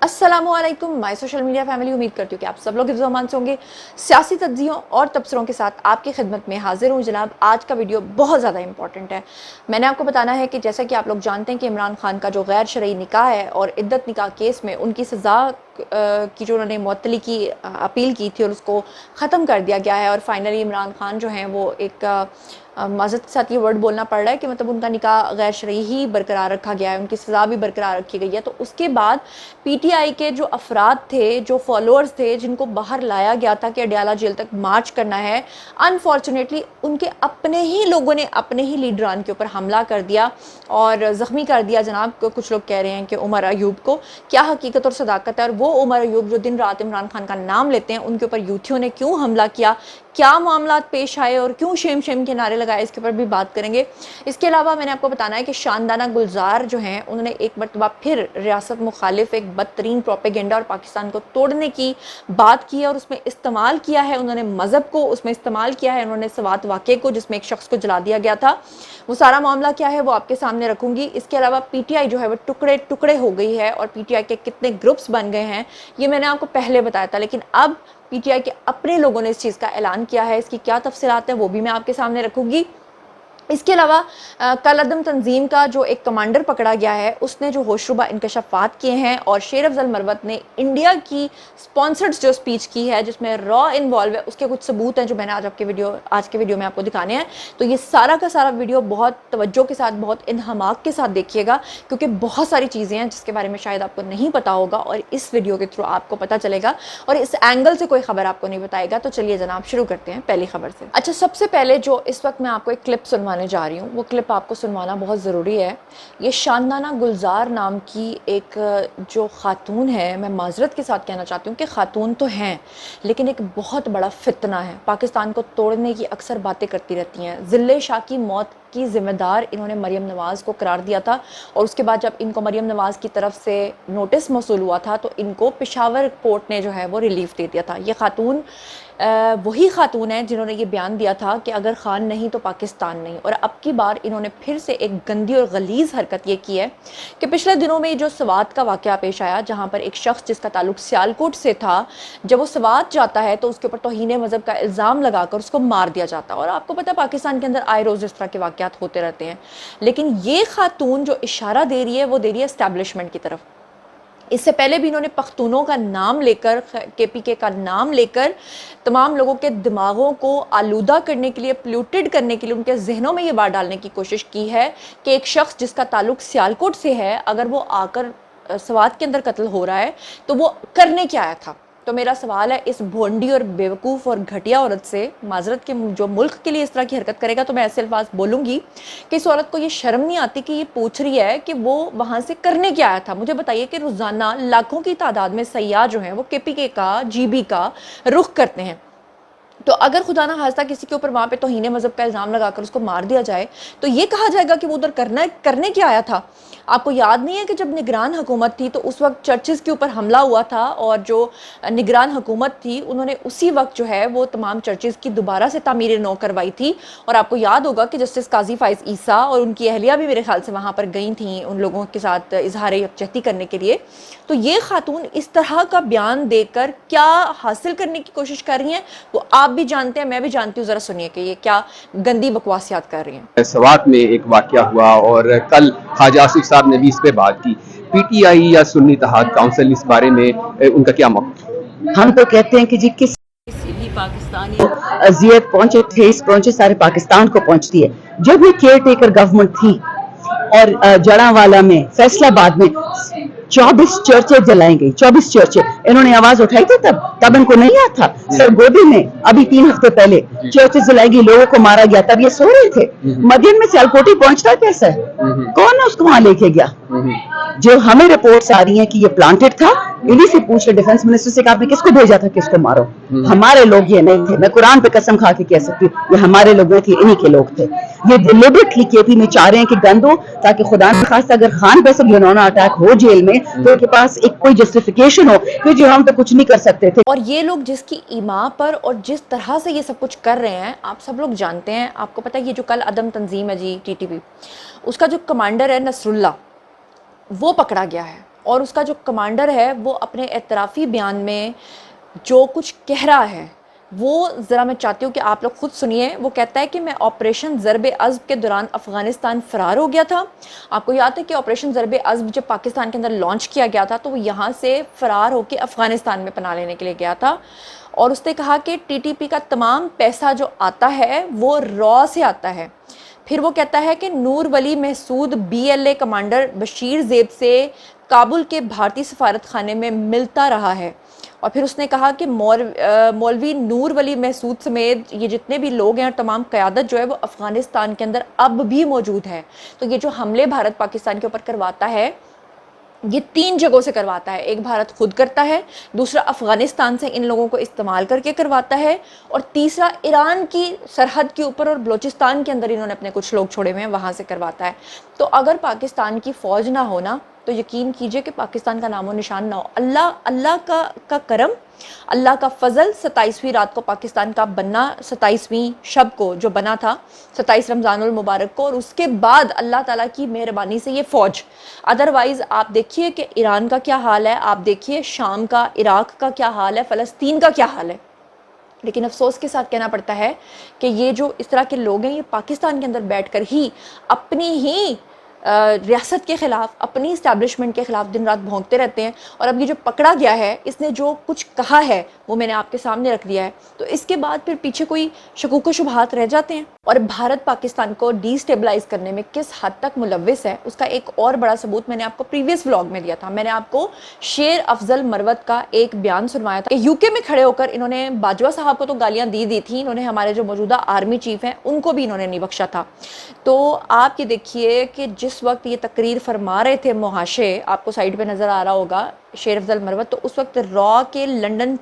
अस्सलामुअलैकुम my social media family. उम्मीद करती हूँ कि आप सब लोग हिफ्ज़-ओ-अमान से होंगे। सियासी तज्ज़ियों और तबसरों के साथ आपकी खिदमत में हाजिर हूँ जनाब। आज का वीडियो बहुत ज़्यादा इंपॉर्टेंट है। मैंने आपको बताना है कि जैसा कि आप लोग जानते हैं कि इमरान खान का जो गैर शरई निकाह है और इद्दत निकाह केस में उनकी सज़ा की जो उन्होंने मुअत्तली की अपील की थी और उसको ख़त्म कर दिया गया है और फाइनली इमरान खान जो हैं वो एक माज़रत के साथ ये वर्ड बोलना पड़ रहा है कि मतलब उनका निकाह गैर शरई ही बरकरार रखा गया है, उनकी सज़ा भी बरकरार रखी गई है। तो उसके बाद पीटीआई के जो अफराद थे, जो फॉलोअर्स थे, जिनको बाहर लाया गया था कि अडयाला जेल तक मार्च करना है, अनफॉर्चुनेटली उनके अपने ही लोगों ने अपने ही लीडरान के ऊपर हमला कर दिया और ज़ख्मी कर दिया जनाब। कुछ लोग कह रहे हैं कि उमर अयूब को। क्या हकीकत और सदाकत है? और वो उमर अयूब जो दिन रात इमरान खान का नाम लेते हैं, उनके ऊपर यूथियों ने क्यों हमला किया, क्या मामलात पेश आए और क्यों शेम शेम के नारे लगाए, इसके ऊपर भी बात करेंगे। इसके अलावा मैंने आपको बताना है कि शानदाना गुलजार जो हैं उन्होंने एक मरतबा फिर रियासत मुखालिफ एक बदतरीन प्रोपेगेंडा और पाकिस्तान को तोड़ने की बात की है और उसमें इस्तेमाल किया है उन्होंने मज़हब को, उसमें इस्तेमाल किया है उन्होंने सवात वाक़े को जिसमें एक शख्स को जला दिया गया था। वो सारा मामला क्या है वो आपके सामने रखूंगी। इसके अलावा पीटीआई जो है वो टुकड़े टुकड़े हो गई है और पीटीआई के कितने ग्रुप्स बन गए हैं ये मैंने आपको पहले बताया था, लेकिन अब पीटीआई के अपने लोगों ने इस चीज़ का ऐलान किया है। इसकी क्या तफसीलात है वो भी मैं आपके सामने रखूंगी। इसके अलावा कल अदम तंजीम का जो एक कमांडर पकड़ा गया है उसने जो होशरुबा इंकशाफात किए हैं और शेर अफजल मरवत ने इंडिया की स्पॉन्सर्ड जो स्पीच की है जिसमें रॉ इन्वॉल्व है, उसके कुछ सबूत हैं जो मैंने आज के वीडियो में आपको दिखाने हैं। तो ये सारा का सारा वीडियो बहुत तवज्जो के साथ, बहुत इन्हमाक के साथ देखिएगा क्योंकि बहुत सारी चीज़ें हैं जिसके बारे में शायद आपको नहीं पता होगा और इस वीडियो के थ्रू आपको पता चलेगा और इस एंगल से कोई खबर आपको नहीं बताएगा। तो चलिए जनाब शुरू करते हैं पहली खबर से। अच्छा, सबसे पहले जो इस वक्त मैं आपको एक क्लिप सुनवाने जा रही हूँ वो क्लिप आपको सुनवाना बहुत ज़रूरी है। ये शानदाना गुलजार नाम की एक जो खातून है, मैं माजरत के साथ कहना चाहती हूँ कि खातून तो हैं लेकिन एक बहुत बड़ा फितना है, पाकिस्तान को तोड़ने की अक्सर बातें करती रहती हैं। ज़िल्ले शाह की मौत की ज़िम्मेदार इन्होंने मरियम नवाज़ को करार दिया था और उसके बाद जब इनको मरियम नवाज़ की तरफ से नोटिस मौसूल हुआ था तो इनको पेशावर कोर्ट ने जो है वो रिलीफ दे दिया था। ये खातून वही खातून है जिन्होंने ये बयान दिया था कि अगर खान नहीं तो पाकिस्तान नहीं, और अब की बार इन्होंने फिर से एक गंदी और गलीज़ हरकत ये की है कि पिछले दिनों में जो सवात का वाक़या पेश आया जहाँ पर एक शख्स जिसका ताल्लुक सियालकोट से था, जब वो सवात जाता है तो उसके ऊपर तौहीन मज़हब का इल्ज़ाम लगाकर उसको मार दिया जाता है। और आपको पता है पाकिस्तान के अंदर आए रोज़ इस तरह के वाक़यात होते रहते हैं, लेकिन ये खातून जो इशारा दे रही है वो दे रही है एस्टैब्लिशमेंट की तरफ। इससे पहले भी इन्होंने पख्तूनों का नाम लेकर, केपीके का नाम लेकर तमाम लोगों के दिमागों को आलूदा करने के लिए, पोल्यूटेड करने के लिए, उनके जहनों में ये बात डालने की कोशिश की है कि एक शख्स जिसका ताल्लुक सियालकोट से है अगर वो आकर सवात के अंदर कत्ल हो रहा है तो वो करने क्या आया था। तो मेरा सवाल है इस भोंडी और बेवकूफ़ और घटिया औरत से, माजरत के जो मुल्क के लिए इस तरह की हरकत करेगा तो मैं ऐसे अल्फाज बोलूँगी कि इस औरत को ये शर्म नहीं आती कि ये पूछ रही है कि वो वहाँ से करने क्या आया था। मुझे बताइए कि रोज़ाना लाखों की तादाद में सयाह जो हैं वो केपीके का, जीबी का रुख करते हैं, तो अगर खुदा ना खास्ता किसी के ऊपर वहाँ पे तौहीन मज़हब का इल्ज़ाम लगाकर उसको मार दिया जाए तो ये कहा जाएगा कि वो उधर करने क्या आया था। आपको याद नहीं है कि जब निगरान हुकूमत थी तो उस वक्त चर्चेज़ के ऊपर हमला हुआ था और जो निगरान हुकूमत थी उन्होंने उसी वक्त जो है वो तमाम चर्चेज़ की दोबारा से तामीर नौ करवाई थी। और आपको याद होगा कि जस्टिस काजी फ़ाइज़ ईसा और उनकी अहलिया भी मेरे ख्याल से वहाँ पर गई थी उन लोगों के साथ इजहार यकजहती करने के लिए। तो ये खातून इस तरह का बयान देकर क्या हासिल करने की कोशिश कर रही हैं वो आप भी जानते हैं, मैं भी जानती हूँ। ज़रा सुनिए कि ये क्या गंदी बकवासियात कर रही हैं। सवात में एक वाकया हुआ और कल ख्वाजा आसिफ साहब ने भी इस पे बात की। पीटीआई या सुन्नी इत्तेहाद काउंसिल इस बारे में उनका क्या मौक़िफ़? हम तो कहते हैं कि जी किस ही पाकिस्तानी अजियत पहुंचे, ठेस पहुंचे, सारे पाकिस्तान को पहुंचती है। जब ये केयर टेकर गवर्नमेंट थी और जड़ावाला में, फैसलाबाद में 24 चर्चे जलाई गई, 24 चर्चे। इन्होंने आवाज उठाई थी तब इनको नहीं याद था। सरगोदी में अभी 3 हफ्ते पहले चर्चे जलाई गई, लोगों को मारा गया, तब ये सो रहे थे। मदीन में सियालकोटी पहुंचता कैसा है? कौन है उसको वहां लेके गया? जो हमें रिपोर्ट्स आ रही हैं कि ये प्लांटेड था, इन्हीं से पूछ रहे, डिफेंस मिनिस्टर से, आपने किसको भेजा था, किसको मारो? हमारे लोग ये नहीं थे, मैं कुरान पे कसम खा के कह सकती हूँ ये हमारे लोग थे, इन्हीं के लोग थे। ये डिलिबरेटली केपी में चाह रहे हैं कि गंद हो ताकि खुदा न खास्ता अगर खान पे से घिनौना अटैक हो जेल में तो उनके पास एक कोई जस्टिफिकेशन हो कि जो हम तो कुछ नहीं कर सकते थे। और ये लोग जिसकी ईमा पर और जिस तरह से ये सब कुछ कर रहे हैं आप सब लोग जानते हैं। आपको पता है ये जो कल अदम तंजीम है जी टीटीपी, उसका जो कमांडर है नसरुल्ला, वो पकड़ा गया है और उसका जो कमांडर है वो अपने एतराफ़ी बयान में जो कुछ कह रहा है वो ज़रा मैं चाहती हूँ कि आप लोग खुद सुनिए। वो कहता है कि मैं ऑपरेशन ज़रब अज़्ब के दौरान अफ़गानिस्तान फ़रार हो गया था। आपको याद है कि ऑपरेशन ज़रब अज़्ब जब पाकिस्तान के अंदर लॉन्च किया गया था तो वो यहाँ से फ़रार होकर अफ़गानिस्तान में पनाह लेने के लिए गया था। और उसने कहा कि टीटीपी का तमाम पैसा जो आता है वो रॉ से आता है। फिर वो कहता है कि नूर वली महसूद BLA कमांडर बशीर ज़ेब से काबुल के भारतीय सफारत खाने में मिलता रहा है। और फिर उसने कहा कि मौलवी नूर वली महसूद समेत ये जितने भी लोग हैं और तमाम क़यादत जो है वो अफ़गानिस्तान के अंदर अब भी मौजूद है। तो ये जो हमले भारत पाकिस्तान के ऊपर करवाता है ये 3 जगहों से करवाता है। एक भारत खुद करता है, दूसरा अफ़गानिस्तान से इन लोगों को इस्तेमाल करके करवाता है, और तीसरा ईरान की सरहद के ऊपर और बलूचिस्तान के अंदर इन्होंने अपने कुछ लोग छोड़े हुए हैं वहाँ से करवाता है। तो अगर पाकिस्तान की फ़ौज ना होना तो यकीन कीजिए कि पाकिस्तान का नामो निशान ना हो। अल्लाह का करम, अल्लाह का फ़ज़ल 27वीं रात को पाकिस्तान का बनना, 27वीं शब को जो बना था 27 रमज़ानुल मुबारक को, और उसके बाद अल्लाह ताला की मेहरबानी से ये फ़ौज। अदरवाइज़ आप देखिए कि ईरान का क्या हाल है, आप देखिए शाम का, इराक़ का क्या हाल है, फ़लस्तीन का क्या हाल है। लेकिन अफसोस के साथ कहना पड़ता है कि ये जो इस तरह के लोग हैं ये पाकिस्तान के अंदर बैठकर ही अपनी ही रियासत के ख़िलाफ़, अपनी इस्टेब्लिशमेंट के ख़िलाफ़ दिन रात भौंकते रहते हैं। और अब ये जो पकड़ा गया है, इसने जो कुछ कहा है वो मैंने आपके सामने रख दिया है। तो इसके बाद फिर पीछे कोई शकूक व शुबहात रह जाते हैं। और भारत पाकिस्तान को डिस्टेबलाइज़ करने में किस हद तक मुलव्विस है उसका एक और बड़ा सबूत मैंने आपको प्रीवियस व्लॉग में दिया था। मैंने आपको शेर अफजल मरवत का एक बयान सुनवाया था। यूके में खड़े होकर इन्होंने बाजवा साहब को तो गालियाँ दी थी, इन्होंने हमारे जो मौजूदा आर्मी चीफ हैं उनको भी इन्होंने नहीं बख्शा था। तो आप ये देखिए कि जिस वक्त ये तकरीर फरमा रहे थे मुहाशे, आपको साइड पे नज़र आ रहा होगा शेर अफजल मरवत, तो उस वक्त रॉ के लंदन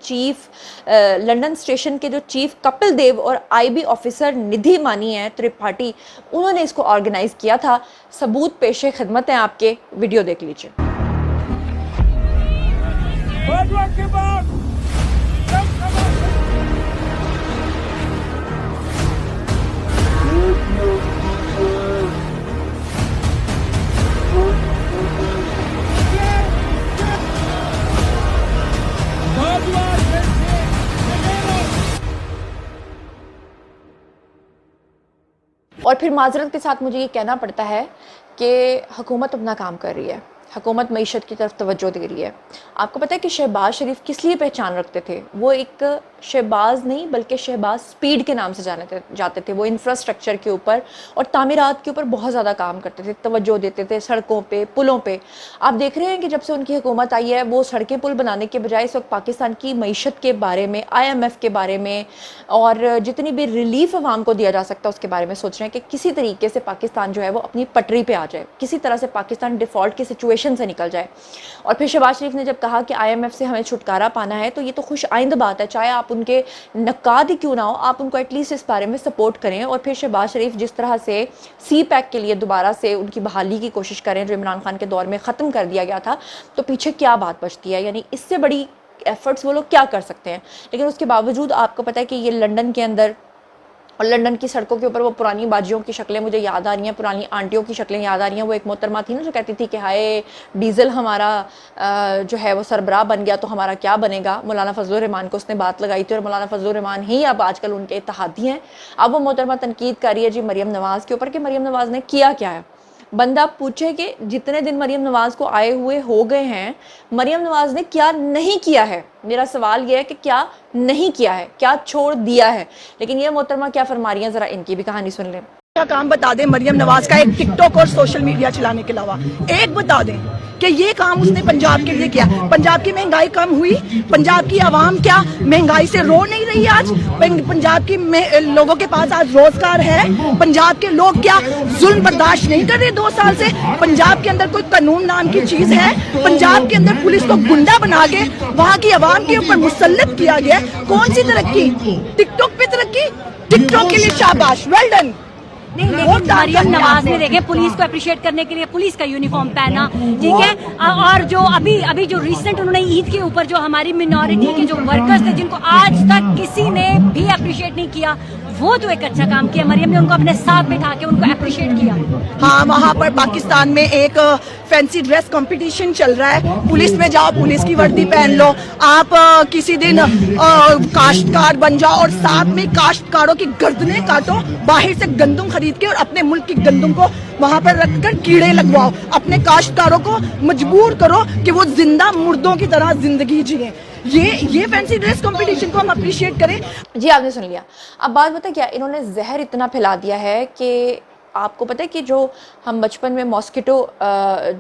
स्टेशन के जो चीफ कपिल देव और IB ऑफिसर निधि मानी है त्रिपाठी, उन्होंने इसको ऑर्गेनाइज किया था। सबूत पेशे खिदमत हैं आपके, वीडियो देख लीजिए। और फिर माजरत के साथ मुझे ये कहना पड़ता है कि हुकूमत अपना काम कर रही है, हुकूमत मईशत की तरफ तवज्जो दे रही है। आपको पता है कि शहबाज शरीफ किस लिए पहचान रखते थे? वो एक शहबाज नहीं बल्कि शहबाज स्पीड के नाम से जाते थे। वो इंफ्रास्ट्रक्चर के ऊपर और तामीरात के ऊपर बहुत ज़्यादा काम करते थे, तवज्जो देते थे सड़कों पे, पुलों पे। आप देख रहे हैं कि जब से उनकी हुकूमत आई है वो सड़कें पुल बनाने के बजाय इस वक्त पाकिस्तान की मईशत के बारे में, IMF के बारे में और जितनी भी रिलीफ अवाम को दिया जा सकता है उसके बारे में सोच रहे हैं कि किसी तरीके से पाकिस्तान जो है वो अपनी पटरी पर आ जाए, किसी तरह से पाकिस्तान डिफ़ॉल्ट की सिचुएशन से निकल जाए। और फिर शहबाज शरीफ ने जब कहा कि IMF से हमें छुटकारा पाना है तो ये तो खुश आइंद बात है, चाहे आप उनके नकाद ही क्यों ना हो, आप उनको एटलीस्ट इस बारे में सपोर्ट करें। और फिर शहबाज शरीफ जिस तरह से CPEC के लिए दोबारा से उनकी बहाली की कोशिश करें जो इमरान खान के दौर में ख़त्म कर दिया गया था, तो पीछे क्या बात बचती है? यानी इससे बड़ी एफर्ट्स वो लोग क्या कर सकते हैं? लेकिन उसके बावजूद आपको पता है कि ये लंदन के अंदर और लंदन की सड़कों के ऊपर वो पुरानी बाजियों की शक्लें मुझे याद आ रही हैं, पुरानी आंटियों की शक्लें याद आ रही हैं। वो एक मोहतरमा थी ना जो कहती थी कि हाय डीजल हमारा जो है वो सरबराह बन गया तो हमारा क्या बनेगा। मौलाना फजलुर रहमान को उसने बात लगाई थी और मौलाना फजलुर रहमान ही अब आजकल उनके इत्तेहादी हैं। अब वो मोहतरमा तनकीद कर रही है जी मरीम नवाज़ के ऊपर कि मरीम नवाज़ ने किया क्या है। बंदा पूछे कि जितने दिन मरीम नवाज़ को आए हुए हो गए हैं, मरीम नवाज़ ने क्या नहीं किया है? मेरा सवाल यह है कि क्या नहीं किया है, क्या छोड़ दिया है? लेकिन ये मोहतरमा क्या फरमा रही हैं, ज़रा इनकी भी कहानी सुन लें। क्या काम बता दें मरियम नवाज का, एक टिकटॉक और सोशल मीडिया चलाने के अलावा एक बता दें कि ये काम उसने पंजाब के लिए किया। पंजाब की महंगाई कम हुई, पंजाब की आवाम क्या महंगाई से रो नहीं रही आज? पंजाब की लोगों के पास आज रोजगार है। पंजाब के लोग क्या जुल्म बर्दाश्त नहीं कर रहे 2 साल से? पंजाब के अंदर कोई कानून नाम की चीज है? पंजाब के अंदर पुलिस को गुंडा बना के वहाँ की आवाम के ऊपर मुसल्लत किया गया। कौन सी तरक्की? टिकटॉक पे तरक्की। टिकटॉक के लिए शाबाश, वेल डन। नहीं, लेकिन मरियम नवाज ने देखे पुलिस को अप्रिशिएट करने के लिए पुलिस का यूनिफॉर्म पहना, ठीक है। और जो अभी जो रिसेंट उन्होंने ईद के ऊपर जो हमारी मिनॉरिटी के जो वर्कर्स थे जिनको आज तक किसी ने भी अप्रिशिएट नहीं किया, वो तो एक अच्छा काम किया, मरियम ने उनको अपने साथ बिठा के उनको अप्रिशिएट किया। हाँ, वहाँ पर पाकिस्तान में एक फैंसी ड्रेस कंपटीशन चल रहा है, पुलिस में जाओ, पुलिस की वर्दी पहन लो, आप किसी दिन काश्तकार बन जाओ और साथ में काश्तकारों की गर्दनें काटो, बाहर से गंदम खरीद के और अपने मुल्क की गंदम को वहाँ पर रखकर कीड़े लगवाओ, अपने काश्तकारों को मजबूर करो कि वो जिंदा मुर्दों की तरह जिंदगी जिए। ये फैंसी ड्रेस कंपटीशन को हम अप्रिशिएट करें। जी, आपने सुन लिया। अब बात पता क्या, इन्होंने जहर इतना फैला दिया है कि आपको पता है कि जो हम बचपन में मॉस्किटो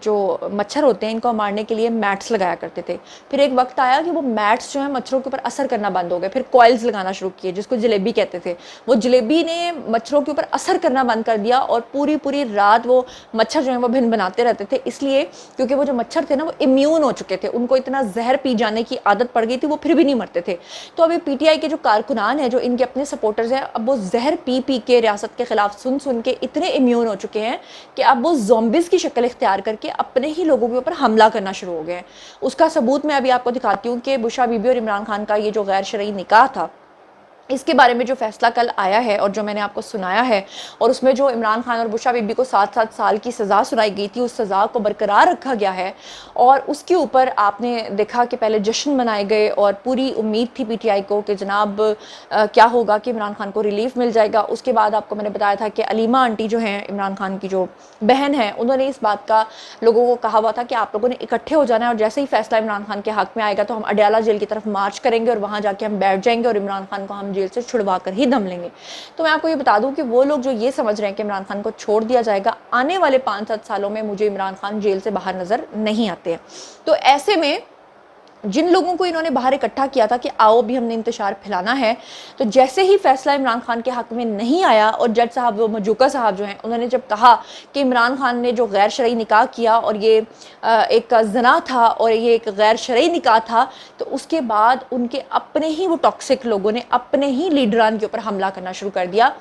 जो मच्छर होते हैं इनको मारने के लिए मैट्स लगाया करते थे, फिर एक वक्त आया कि वो मैट्स जो है मच्छरों के ऊपर असर करना बंद हो गए, फिर कॉइल्स लगाना शुरू किए जिसको जलेबी कहते थे। वो जलेबी ने मच्छरों के ऊपर असर करना बंद कर दिया और पूरी पूरी रात वो मच्छर जो है वो भिन बनाते रहते थे, इसलिए क्योंकि वो जो मच्छर थे ना वो इम्यून हो चुके थे, उनको इतना जहर पी जाने की आदत पड़ गई थी, वो फिर भी नहीं मरते थे। तो अभी PTI के जो कारकुनान हैं, जो इनके अपने सपोर्टर्स हैं, अब वो जहर पी पी के रियासत के खिलाफ सुन सुन के इतने इम्यून हो चुके हैं कि अब वो ज़ॉम्बीज़ की शक्ल इख्तियार करके अपने ही लोगों के ऊपर हमला करना शुरू हो गए हैं। उसका सबूत मैं अभी आपको दिखाती हूँ कि बुशरा बीबी और इमरान खान का ये जो गैर शरई निकाह था, इसके बारे में जो फैसला कल आया है और जो मैंने आपको सुनाया है, और उसमें जो इमरान खान और बुशरा बीबी को 7-7 साल की सज़ा सुनाई गई थी, उस सज़ा को बरकरार रखा गया है। और उसके ऊपर आपने देखा कि पहले जश्न मनाए गए और पूरी उम्मीद थी PTI को कि जनाब क्या होगा कि इमरान खान को रिलीफ मिल जाएगा। उसके बाद आपको मैंने बताया था कि अलीमा आंटी जो हैं, इमरान खान की जो बहन है, उन्होंने इस बात का लोगों को कहा हुआ था कि आप लोगों ने इकट्ठे हो जाना है और जैसे ही फैसला इमरान खान के हक़ में आएगा तो हम अडयाला जेल की तरफ मार्च करेंगे और वहाँ जाके हम बैठ जाएंगे और इमरान खान को हम जेल से छुड़वा कर ही दम लेंगे। तो मैं आपको ये बता दूं कि वो लोग जो ये समझ रहे हैं कि इमरान खान को छोड़ दिया जाएगा, आने वाले 5-7 सालों में मुझे इमरान खान जेल से बाहर नजर नहीं आते हैं। तो ऐसे में जिन लोगों को इन्होंने बाहर इकट्ठा किया था कि आओ भी हमने इंतशार फैलाना है, तो जैसे ही फैसला इमरान खान के हक में नहीं आया और जज साहब, वो मजूका साहब जो हैं, उन्होंने जब कहा कि इमरान खान ने जो गैर शरई निकाह किया और ये एक जना था और ये एक गैर शरई निकाह था, तो उसके बाद उनके अपने ही वो टॉक्सिक लोगों ने अपने ही लीडरान के ऊपर हमला करना शुरू कर दिया।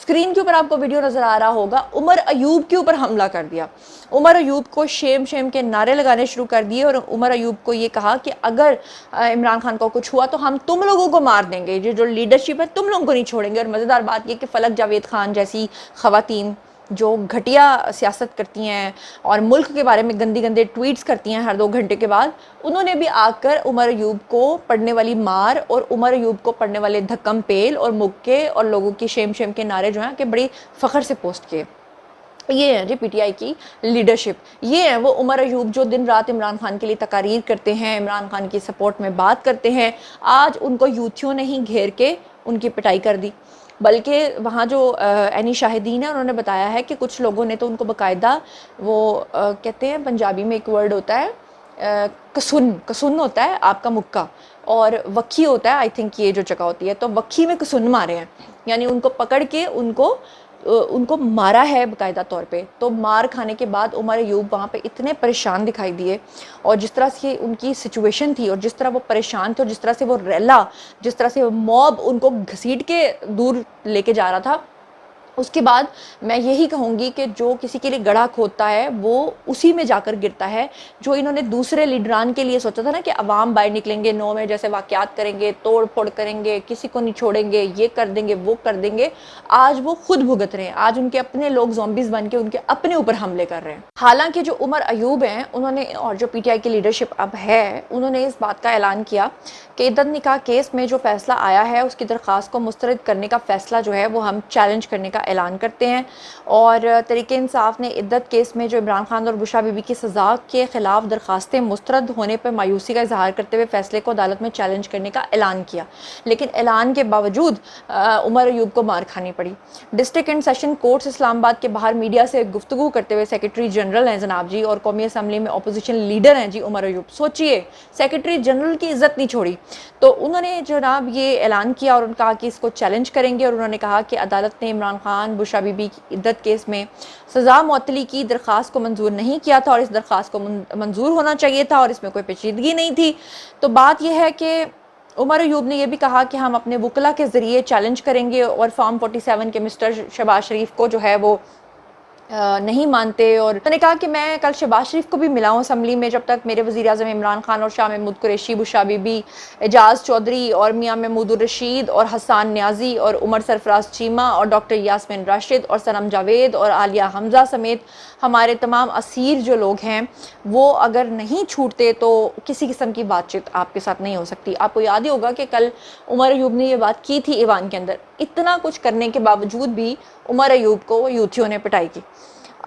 स्क्रीन के ऊपर आपको वीडियो नज़र आ रहा होगा, उमर अयूब के ऊपर हमला कर दिया। उमर अयूब को शेम शेम के नारे लगाने शुरू कर दिए और उमर अयूब को ये कहा कि अगर इमरान खान को कुछ हुआ तो हम तुम लोगों को मार देंगे, ये जो लीडरशिप है तुम लोगों को नहीं छोड़ेंगे। और मज़ेदार बात ये कि फलक जावेद खान जैसी ख़वातीन जो घटिया सियासत करती हैं और मुल्क के बारे में गंदी गंदे ट्वीट्स करती हैं हर 2 घंटे के बाद, उन्होंने भी आकर उमर अयूब को पड़ने वाली मार और उमर अयूब को पड़ने वाले धक्कम पेल और मुक्के और लोगों की शेम शेम के नारे जो हैं कि बड़ी फ़ख्र से पोस्ट किए। ये है जी PTI की लीडरशिप, ये है वो उमर अयूब जो दिन रात इमरान खान के लिए तकारीर करते हैं, इमरान खान की सपोर्ट में बात करते हैं। आज उनको यूथियों ने ही घेर के उनकी पिटाई कर दी, बल्कि वहाँ जो एनी शाहिदीन है उन्होंने बताया है कि कुछ लोगों ने तो उनको बाकायदा वो कहते हैं, पंजाबी में एक वर्ड होता है कसून होता है आपका मुक्का, और वक्खी होता है आई थिंक ये जो जगह होती है, तो वक्खी में कसून मारे हैं, यानी उनको पकड़ के उनको मारा है बाकायदा तौर पे। तो मार खाने के बाद उमर अयूब वहाँ पे इतने परेशान दिखाई दिए और जिस तरह से उनकी सिचुएशन थी और जिस तरह वो परेशान थे और जिस तरह से वो रैला, जिस तरह से वो मॉब उनको घसीट के दूर लेके जा रहा था, उसके बाद मैं यही कहूँगी कि जो किसी के लिए गड्ढा खोदता है वो उसी में जाकर गिरता है। जो इन्होंने दूसरे लीडरान के लिए सोचा था ना कि अवाम बाहर निकलेंगे, 9 में जैसे वाक़यात करेंगे, तोड़ फोड़ करेंगे, किसी को नहीं छोड़ेंगे, ये कर देंगे वो कर देंगे, आज वो खुद भुगत रहे हैं। आज उनके अपने लोग ज़ॉम्बीज़ बन के उनके अपने ऊपर हमले कर रहे हैं। हालांकि जो उमर अयूब हैं उन्होंने, और जो PTI की लीडरशिप अब है, उन्होंने इस बात का ऐलान किया कि इद्दत निकाह केस में जो फैसला आया है उसकी दरख्वास्त को मुस्तरद करने का फ़ैसला जो है वो हम चैलेंज करने का ऐलान करते हैं। और तहरीक इंसाफ ने इद्दत केस में जो इमरान खान और बुशरा बीबी की सज़ा के ख़िलाफ़ दरख्वास्तें मुस्तरद होने पर मायूसी का इजहार करते हुए फ़ैसले को अदालत में चैलेंज करने का ऐलान किया, लेकिन ऐलान के बावजूद उमर अयूब को मार खानी पड़ी। District and session courts Islamabad के बाहर मीडिया से गुफ्तगू करते हुए सेक्रेटरी जनरल हैं जनाब जी, और कौमी असम्बली में अपोजिशन लीडर हैं जी उमर अयूब। सोचिए, सेक्रेटरी जनरल की इज़्ज़त नहीं छोड़ी, तो उन्होंने जनाब ये ऐलान किया और उन्होंने कहा कि इसको चैलेंज करेंगे। और उन्होंने कहा कि अदालत ने इमरान खान बुशरा बीबी की इद्दत केस में सज़ा मुअत्तली की दरख्वास्त को मंजूर नहीं किया था और इस दरख्वास्त को मंजूर होना चाहिए था और इसमें कोई पेचीदगी नहीं थी। तो बात यह है कि उमर अयूब ने यह भी कहा कि हम अपने वकला के ज़रिए चैलेंज करेंगे और फॉर्म 47 के मिस्टर शहबाज शरीफ को जो है वो नहीं मानते। और मैंने कहा कि मैं कल शहबाज शरीफ को भी मिला हूँ असम्बली में, जब तक मेरे वज़ीर आज़म इमरान खान और शाह महमूद कुरैशी, बुशरा बीबी, एजाज़ चौधरी और मियाँ महमूद रशीद और हसान न्याजी और उमर सरफराज चीमा और डॉक्टर यास्मीन राशिद और सनम जावेद और आलिया हमज़ा समेत हमारे तमाम असीर जो लोग हैं वो अगर नहीं छूटते तो किसी किस्म की बातचीत आपके साथ नहीं हो सकती। आपको याद ही होगा कि कल उमर अयूब ने ये बात की थी ईवान के अंदर। इतना कुछ करने के बावजूद भी उमर अयूब को यूथियों ने पिटाई की।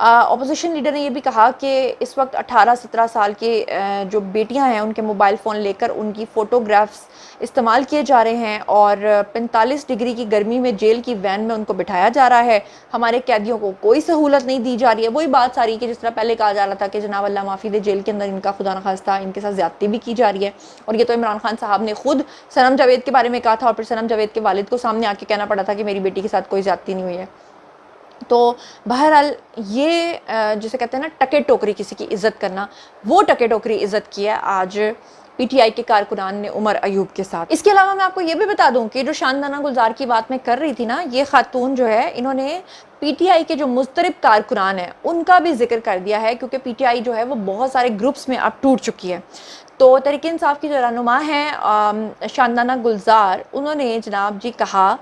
अपोजिशन लीडर ने यह भी कहा कि इस वक्त 18-17 साल के जो बेटियां हैं उनके मोबाइल फ़ोन लेकर उनकी फ़ोटोग्राफ्स इस्तेमाल किए जा रहे हैं और 45 डिग्री की गर्मी में जेल की वैन में उनको बिठाया जा रहा है। हमारे कैदियों को कोई सहूलत नहीं दी जा रही है। वही बात सारी कि जिस तरह पहले कहा जा रहा था कि जनाब अल्लाह माफ़ी दे, जेल के अंदर इनका खुदा न खास्ता इनके साथ ज़्यादती भी की जा रही है। और ये तो इमरान खान साहब ने खुद सनम जावेद के बारे में कहा था और फिर सनम जावेद के वालिद को सामने आके कहना पड़ा था कि मेरी बेटी के साथ कोई ज़्यादती नहीं हुई है। तो बहरहाल ये जिसे कहते हैं ना टके टोकरी किसी की इज़्ज़त करना, वो टके टोकरी इज़्ज़त की है आज पीटीआई के कारकुनान ने उमर अयूब के साथ। इसके अलावा मैं आपको ये भी बता दूं कि जो शानदाना गुलजार की बात मैं कर रही थी ना, ये खातून जो है इन्होंने पीटीआई के जो मुस्तरिब कारकुनान हैं उनका भी जिक्र कर दिया है, क्योंकि पीटीआई जो है वो बहुत सारे ग्रुप्स में अब टूट चुकी है। तो तहरीक इंसाफ की जो रहनुमा हैं शानदाना गुलजार, उन्होंने जनाब जी कहा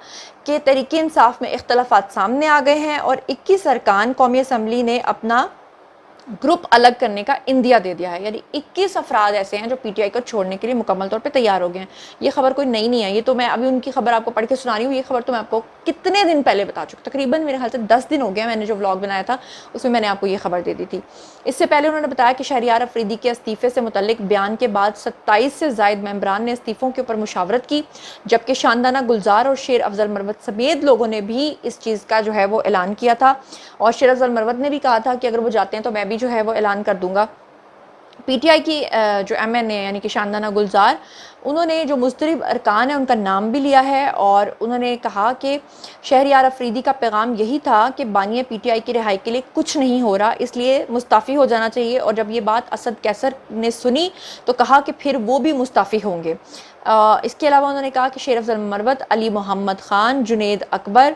कि तहरीक इंसाफ में इख्तलाफात सामने आ गए हैं और 21 अरकान कौमी असम्बली ने अपना ग्रुप अलग करने का इंदिया दे दिया है। यानी 21 अफराद ऐसे हैं जो पीटीआई को छोड़ने के लिए मुकम्मल तौर पे तैयार हो गए हैं। ये खबर कोई नई नहीं है, ये तो मैं अभी उनकी खबर आपको पढ़ के सुना रही हूँ। ये खबर तो मैं आपको कितने दिन पहले बता चुकी, तकरीबन मेरे ख्याल से 10 दिन हो गए। मैंने जो व्लॉग बनाया था उसमें मैंने आपको ये खबर दे दी थी। इससे पहले उन्होंने बताया कि शहरियार अफरीदी के इस्तीफ़े से मुतल्लिक बयान के बाद 27 से ज़ायद मेंबरान ने इस्तीफ़ों के ऊपर मुशावरत की, जबकि शानदाना गुलजार और शेर अफजल मरवत समेत लोगों ने भी इस चीज़ का जो है वो ऐलान किया था। और शेर अफजल मरवत ने भी कहा था कि अगर वो जाते हैं तो मैं भी जो है वो ऐलान कर दूंगा। पीटीआई की जो एमएनए यानी कि शानदाना गुलजार, उन्होंने जो मुस्तरिब अरकान है उनका नाम भी लिया है और उन्होंने कहा कि शहरियार अफरीदी का पैगाम यही था कि बानिया पीटीआई की रिहाई के लिए कुछ नहीं हो रहा, इसलिए मुस्ताफ़ी हो जाना चाहिए। और जब ये बात असद कैसर ने सुनी तो कहा कि फिर वो भी मुस्ताफ़ी होंगे। इसके अलावा उन्होंने कहा कि शेर अफजल मरवत, अली मोहम्मद ख़ान, जुनेद अकबर,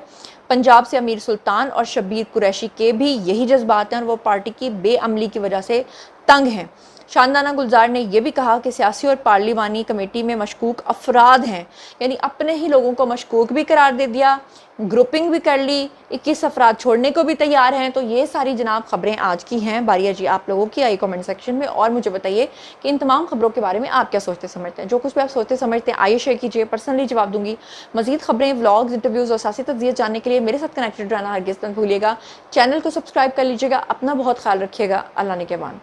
पंजाब से अमीर सुल्तान और शब्बीर कुरैशी के भी यही जज्बात हैं और वो पार्टी की बेअमली की वजह से तंग हैं। शानदाना गुलजार ने यह भी कहा कि सियासी और पार्लिमानी कमेटी में मशकूक अफराद हैं, यानी अपने ही लोगों को मशकूक भी करार दे दिया, ग्रुपिंग भी कर ली, 21 अफराद छोड़ने को भी तैयार हैं। तो ये सारी जनाब खबरें आज की हैं। बारिया जी आप लोगों की आई कमेंट सेक्शन में और मुझे बताइए कि इन तमाम खबरों के बारे में आप क्या सोचते समझते हैं। जो कुछ भी आप सोचते समझते हैं आइए शेयर कीजिए, पर्सनली जवाब दूंगी। मजीद खबरें, व्लॉग्स, इंटरव्यूज़ और सियासी तज्ज़िया जानने के लिए मेरे साथ कनेक्टेड रहना हरगिज़ मत भूलिएगा। चैनल को सब्सक्राइब कर लीजिएगा। अपना बहुत ख्याल रखिएगा। अल्लाह ने के बाद।